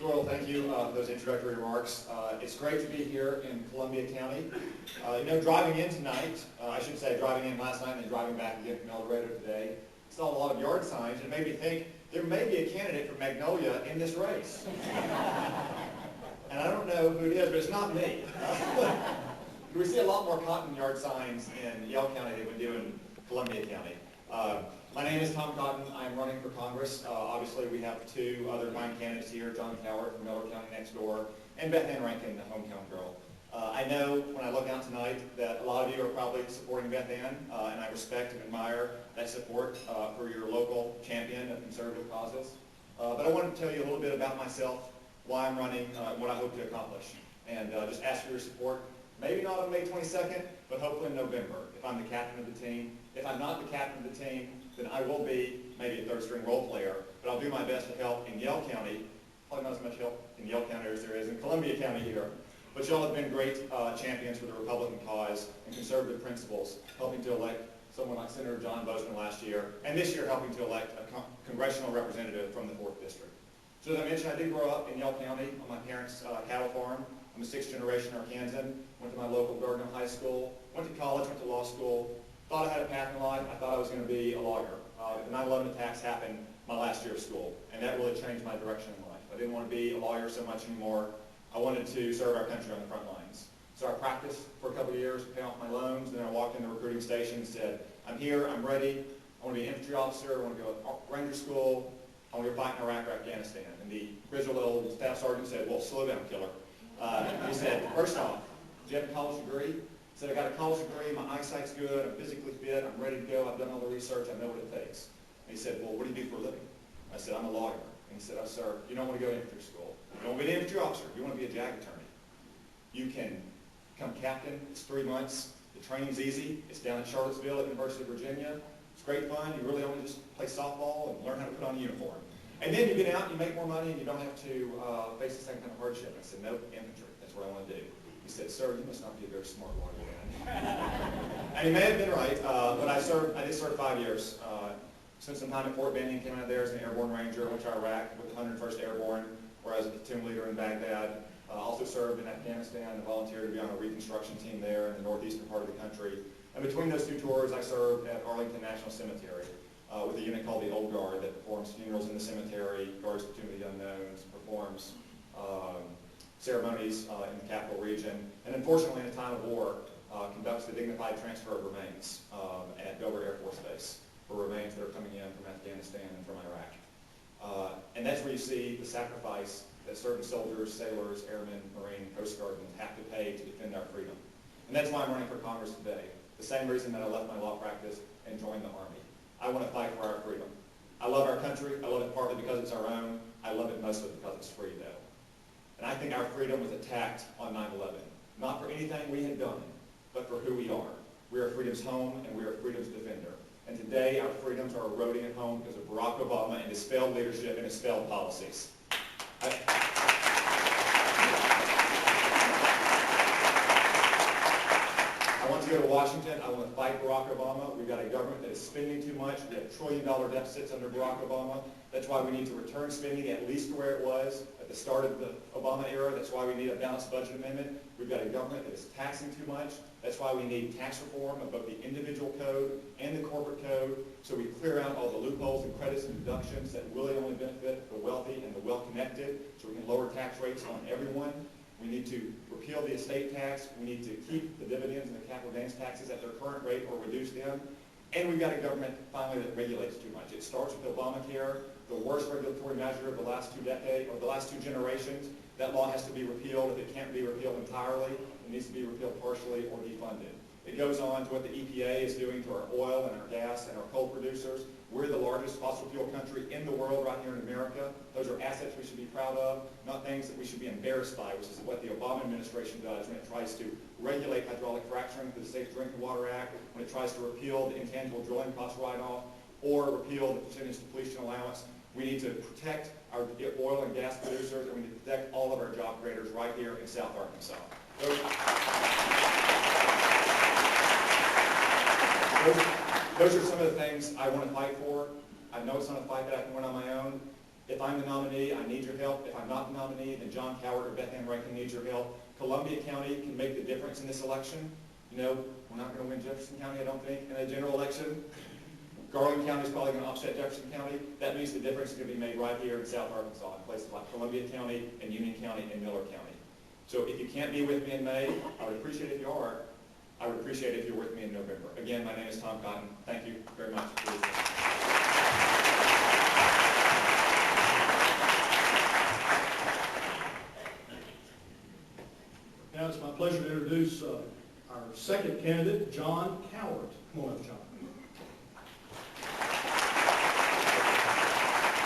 Doyle, thank you for those introductory remarks. It's great to be here in Columbia County. Driving in tonight, I should say driving in last night and then driving back again from El Dorado today, saw a lot of yard signs and made me think there may be a candidate from Magnolia in this race. And I don't know who it is, but it's not me. We see a lot more cotton yard signs in Yell County than we do in Columbia County. My name is Tom Cotton. I'm running for Congress. Obviously, we have two other fine candidates here, John Cowart from Miller County next door, and Beth Ann Rankin, the hometown girl. I know when I look out tonight that a lot of you are probably supporting Beth Ann, and I respect and admire that support for your local champion of conservative causes. But I wanted to tell you a little bit about myself, why I'm running, and what I hope to accomplish, and just ask for your support. Maybe not on May 22nd, but hopefully in November, if I'm the captain of the team. If I'm not the captain of the team, then I will be maybe a third-string role player, but I'll do my best to help in Yell County. Probably not as much help in Yell County as there is in Columbia County here. But y'all have been great champions for the Republican cause and conservative principles, helping to elect someone like Senator John Bozeman last year, and this year helping to elect a congressional representative from the 4th District. So as I mentioned, I did grow up in Yell County on my parents' cattle farm. I'm a 6th-generation Arkansan, went to my local Gardner High School, went to college, went to law school, thought I had a path in life. I thought I was going to be a lawyer. The 9/11 attacks happened my last year of school, and that really changed my direction in life. I didn't want to be a lawyer so much anymore. I wanted to serve our country on the front lines. So I practiced for a couple of years, pay off my loans, and then I walked in the recruiting station and said, I'm here, I'm ready, I want to be an infantry officer, I want to go to Ranger School, I want to go fight in Iraq or Afghanistan. And the grizzled little staff sergeant said, well, slow down, killer. He said, first off, do you have a college degree? I said, I got a college degree, my eyesight's good, I'm physically fit, I'm ready to go, I've done all the research, I know what it takes. And he said, well, what do you do for a living? I said, I'm a lawyer. And he said, oh, sir, you don't want to go to infantry school. You don't want to be an infantry officer, you want to be a JAG attorney. You can become captain, it's 3 months, the training's easy, it's down at Charlottesville at University of Virginia. It's great fun, you really only just play softball and learn how to put on a uniform. And then you get out, you make more money, and you don't have to face the same kind of hardship. I said, nope, infantry, that's what I want to do. He said, sir, you must not be a very smart lawyer then. And he may have been right, but I did serve 5 years. Spent some time at Fort Benning, came out of there as an airborne ranger, went to Iraq with the 101st Airborne, where I was a platoon leader in Baghdad. Also served in Afghanistan and volunteered to be on a reconstruction team there in the northeastern part of the country. And between those 2 tours, I served at Arlington National Cemetery with a unit called the Old Guard that performs funerals in the cemetery, guards the Tomb of the Unknowns, performs ceremonies in the capital region, and unfortunately in a time of war, conducts the dignified transfer of remains at Dover Air Force Base for remains that are coming in from Afghanistan and from Iraq. And that's where you see the sacrifice that certain soldiers, sailors, airmen, Marine, Coast Guardsmen have to pay to defend our freedom. And that's why I'm running for Congress today. The same reason that I left my law practice and joined the Army. I want to fight for our freedom. I love our country. I love it partly because it's our own. I love it mostly because it's free, though. And I think our freedom was attacked on 9/11. Not for anything we had done, but for who we are. We are freedom's home, and we are freedom's defender. And today, our freedoms are eroding at home because of Barack Obama and his failed leadership and his failed policies. I want to go to Washington. I want to fight Barack Obama. We've got a government that is spending too much. We have $1 trillion deficits under Barack Obama. That's why we need to return spending at least to where it was at the start of the Obama era. That's why we need a balanced budget amendment. We've got a government that is taxing too much. That's why we need tax reform of both the individual code and the corporate code, so we clear out all the loopholes and credits and deductions that really only benefit the wealthy and the well-connected, so we can lower tax rates on everyone. We need to repeal the estate tax. We need to keep the dividends and the capital gains taxes at their current rate or reduce them. And we've got a government, finally, that regulates too much. It starts with Obamacare, the worst regulatory measure of the last 2 decades, or the last 2 generations. That law has to be repealed. If it can't be repealed entirely, it needs to be repealed partially or defunded. It goes on to what the EPA is doing to our oil and our gas and our coal producers. We're the largest fossil fuel country in the world right here in America. Those are assets we should be proud of, not things that we should be embarrassed by, which is what the Obama administration does when it tries to regulate hydraulic fracturing through the Safe Drinking Water Act, when it tries to repeal the intangible drilling cost write-off, or repeal the percentage depletion allowance. We need to protect our oil and gas producers, and we need to protect all of our job creators right here in South Arkansas. Those are some of the things I want to fight for. I know it's not a fight that I can win on my own, If I'm the nominee, I need your help. If I'm not the nominee, then John Coward or Beth Ann Rankin needs your help. Columbia County can make the difference in this election. You know, we're not going to win Jefferson County, I don't think, in a general election. Garland County is probably going to offset Jefferson County. That means the difference is going to be made right here in South Arkansas, in places like Columbia County and Union County and Miller County. So if you can't be with me in May, I would appreciate it if you are. I would appreciate it if you're with me in November. Again, my name is Tom Cotton. Thank you very much for listening. Now it's my pleasure to introduce our second candidate, John Coward. Come on up, John.